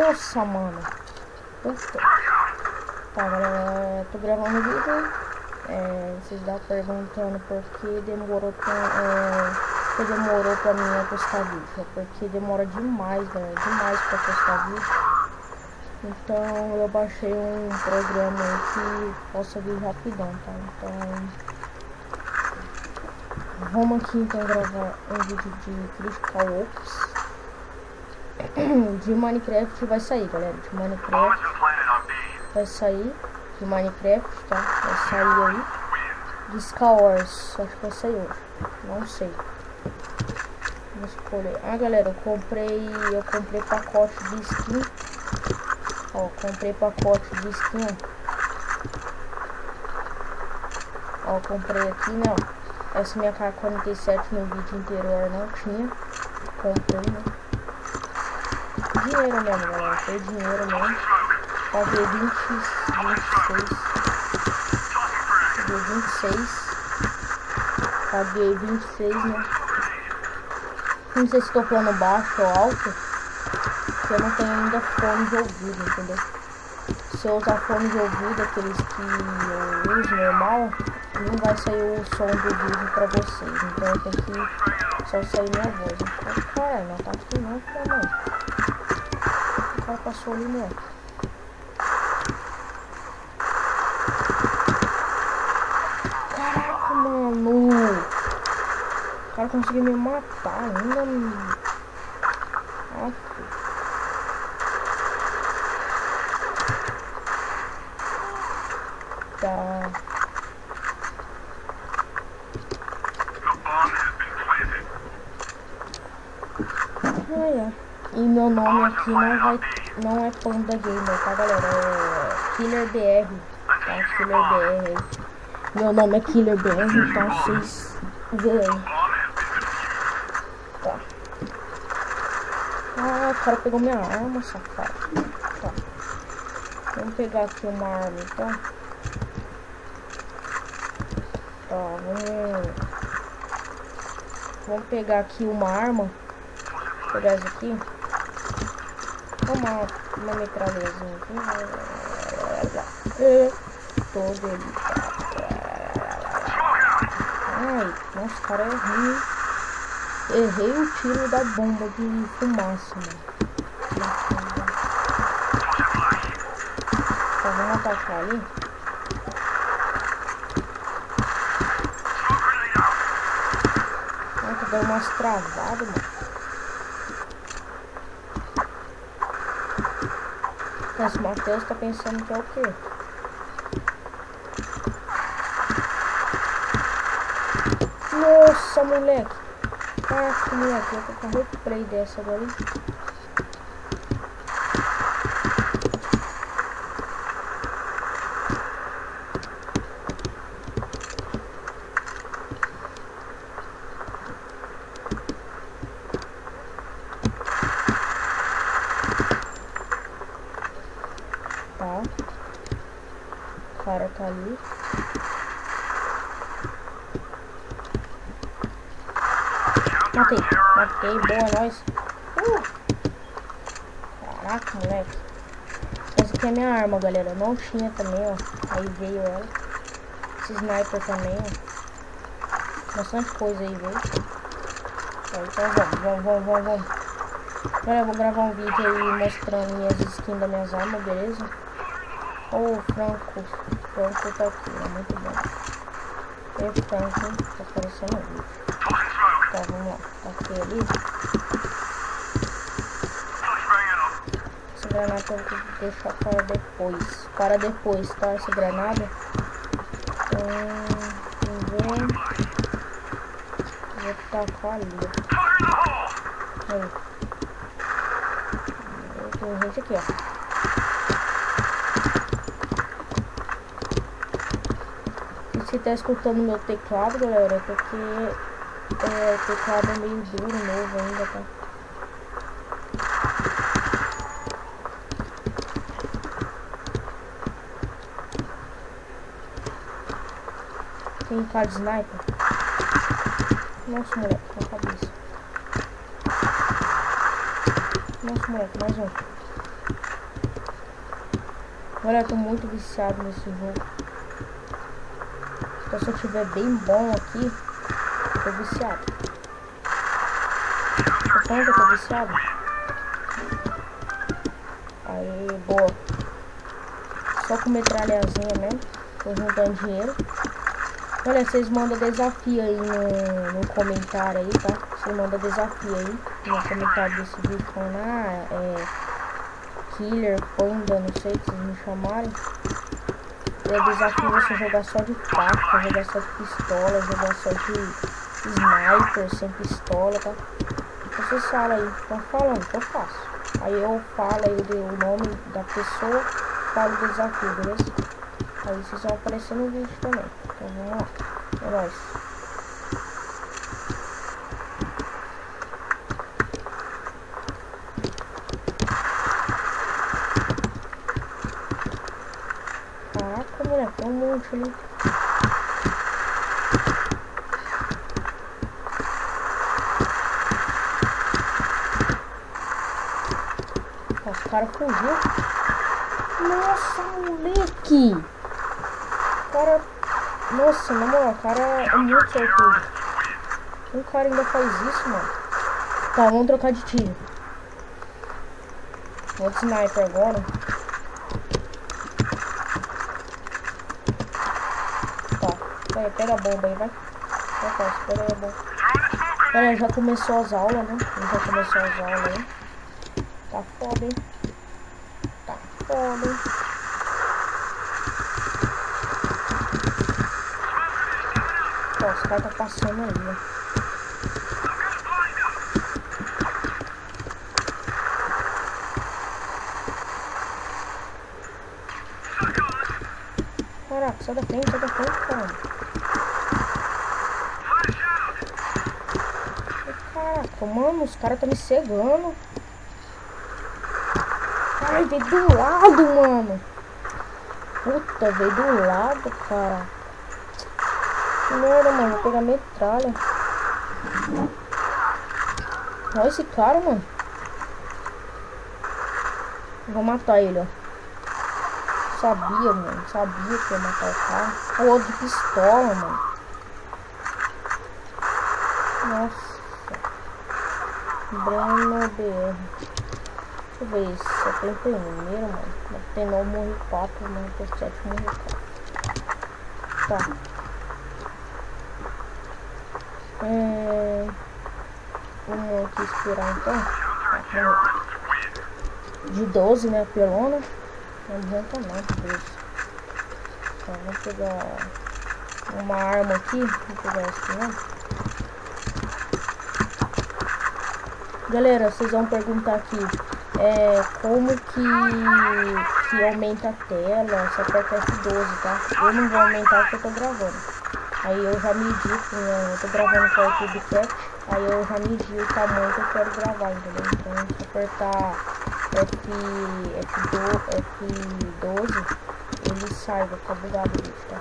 Nossa, mano. Puta. Tá, galera, tô gravando o vídeo. Vocês estão perguntando por que demorou pra mim postar vídeo. É porque demora demais, galera, demais pra postar vídeo. Então eu baixei um programa aí que possa vir rapidão, tá? Então vamos aqui então gravar um vídeo de Critical Ops. De Minecraft vai sair, galera. De Minecraft vai sair. De Minecraft, tá? Vai sair aí. De Skywars, acho que vai sair hoje. Não sei. Vou escolher. Ah, galera, eu comprei pacote de skin. Ó, comprei pacote de skin. Ó, comprei aqui, né? Ó. Essa minha K47 no vídeo anterior não tinha. Comprei, né? Dinheiro mesmo, galera. Foi dinheiro mesmo. Paguei 26. Paguei 26, né? Não sei se estou falando baixo ou alto. Porque eu não tenho ainda fone de ouvido, entendeu? Se eu usar fone de ouvido, aqueles que eu uso normal, não vai sair o som do vídeo pra vocês. Então eu tenho que só sair minha voz. Então, cara, não tá aqui não, filha mãe. O cara passou ali mesmo. Caraca, mano. O cara conseguiu me matar ainda. Tá. E meu nome aqui não é Panda Gamer, tá, galera? É Killer BR, tá? Killer BR aí. Meu nome é Killer BR, então vocês veem aí. Tá. Ah, o cara pegou minha arma, safado. Tá. Vamos pegar aqui uma arma, então. Tá, vamos pegar aqui uma arma. Vou pegar essa aqui. Uma metralhazinha aqui. Todo ele. Ai, nossa, cara, é ruim. Errei o tiro da bomba de fumaça, mano. Tá, vamos atacar ali. Ai, tá dando umas travadas, mano. Esse Matheus tá pensando que é o quê? Nossa, moleque. Caraca, moleque. Eu tô com a replay dessa agora. Tá. O cara tá ali. Matei, boa, nós. Caraca, moleque. Essa aqui é minha arma, galera. Não tinha também, ó. Aí veio ela. Esse sniper também, ó. Bastante coisa aí veio. Então vamos. Agora eu vou gravar um vídeo aí mostrando minhas skins das minhas armas, beleza? O Franco tá aqui, é muito bom. E o Franco, hein? Tá aparecendo no vídeo. Tá, vamos lá. Tá aqui ali. Essa granada eu vou deixar para depois, tá? Essa granada. Vamos ver. Vou tacar ali. Aí. Tem gente aqui, ó. Se tá escutando meu teclado, galera, é porque o teclado é meio duro, novo ainda, tá? Tem cara de sniper. Nossa, moleque, na cabeça. Nossa, moleque, mais um. Olha, eu tô muito viciado nesse jogo. Então, se eu tiver bem bom aqui, eu tô viciado. Tô falando que eu tô viciado. Aí, boa. Só com metralhazinha mesmo. Tô juntando dinheiro. Olha, vocês mandam desafio aí no comentário aí, tá? Vocês mandam desafio aí no comentário desse vídeo falando, Killer, Panda, não sei o que vocês me chamarem. É desafio você jogar só de faca, jogar só de pistola, jogar só de sniper, sem pistola, tá? Vocês falam aí, estão falando que eu faço. Aí eu falo aí o nome da pessoa, falo o desafio, beleza? Aí vocês vão aparecer no vídeo também. Então vamos lá. É nóis. Caraca, moleque, tem um monte ali. Os caras fugiu. Nossa, moleque! O cara... Nossa, na moral, o cara é muito sortudo. Um cara ainda faz isso, mano. Tá, vamos trocar de tiro. Vou de sniper agora. Tá, pega a bomba aí, vai. Pega aí a bomba. Pera, já começou as aulas, né? Já começou as aulas aí. Tá foda, hein? Tá foda, hein? Ó, os caras tá passando aí, ó. Caraca, sai da frente, cara. Caraca, mano, os caras tá me cegando. Ai, veio do lado, mano. Puta, veio do lado, cara. Que merda, mano. Vou pegar metralha. Olha esse cara, mano. Vou matar ele, ó. Sabia, mano. Sabia que ia matar o cara. O outro de pistola, mano. Nossa. Breno BR. Deixa eu ver isso. 71, mano. 99 morri 4, 97 morri 4. Tá. Vamos aqui esperar então. De 12, né? Pelona. Não adianta não, de 12. Tá, vamos pegar uma arma aqui. Vou pegar essa aqui, né? Galera, vocês vão perguntar aqui como que aumenta a tela, se aperta F12, tá? Eu não vou aumentar porque eu tô gravando. Aí eu já medi, eu tô gravando com o YouTube Cat, aí eu já medi o tamanho que eu quero gravar, entendeu? Então se apertar F12, ele sai, vai ficar bugado o vídeo, tá?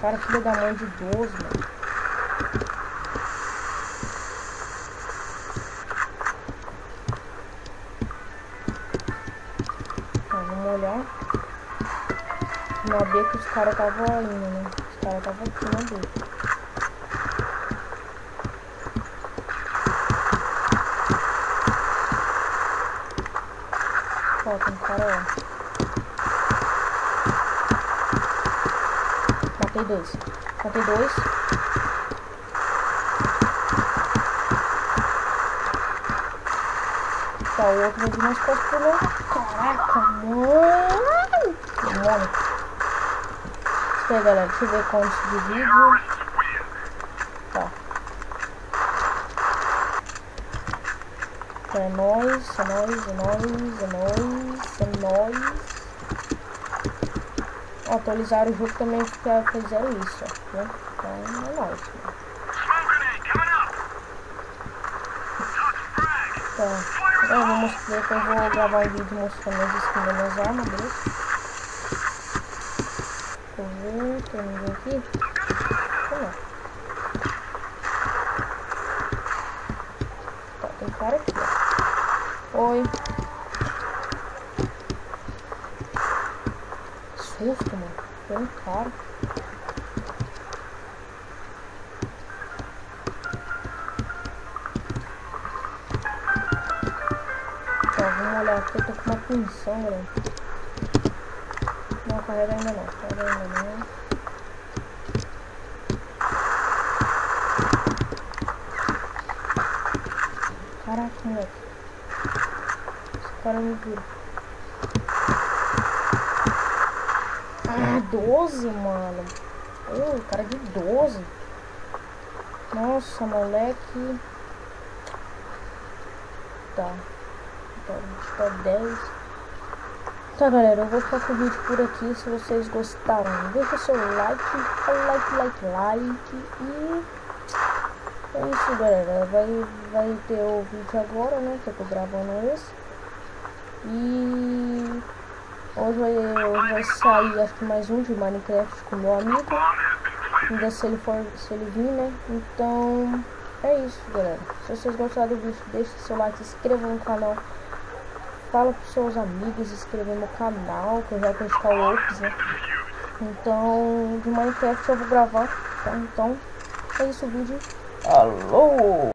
Cara, filho da mãe de 12, mano. Tá, vamos olhar. Na B que os caras estavam indo, né? Os caras estavam aqui na B. Ó, tem um cara lá. Matei dois. Tá, o outro vai vir nas costas por lá. Caraca, mano. Demônio. Isso aí, galera. Deixa eu ver como se divide. Tá. É nóis. Ó, atualizaram o jogo também porque fizeram isso, ó, né? Então é nóis, né? Tá. Eu vou mostrar que eu vou gravar um vídeo mostrando as skins das minhas armas, beleza? Deixa eu ver, tem ninguém aqui? Não. Tá, tem cara aqui, ó. Oi. Que susto, mano. Tem um cara. Tá, vamos olhar aqui. Eu tô com uma punção, galera. Não, carrega ainda não. Carrega ainda não. Caraca, moleque. Esse cara me viu. Ah, 12, mano. Oh, cara de 12. Nossa, moleque. Tá. Tá 10. Tá, galera, eu vou ficar com o vídeo por aqui. Se vocês gostaram, deixa seu like. E é isso, galera. Vai ter o vídeo agora, né? Que eu tô gravando esse. E hoje vai sair, acho que mais um de Minecraft com meu amigo. Ainda se ele vir, né? Então é isso, galera. Se vocês gostaram do vídeo, deixe seu like, se inscreva no canal. Fala pros seus amigos, se inscrever no canal, que eu já tenho o Ops, né? Então, de Minecraft eu vou gravar, tá? Então, é isso o vídeo. Alô!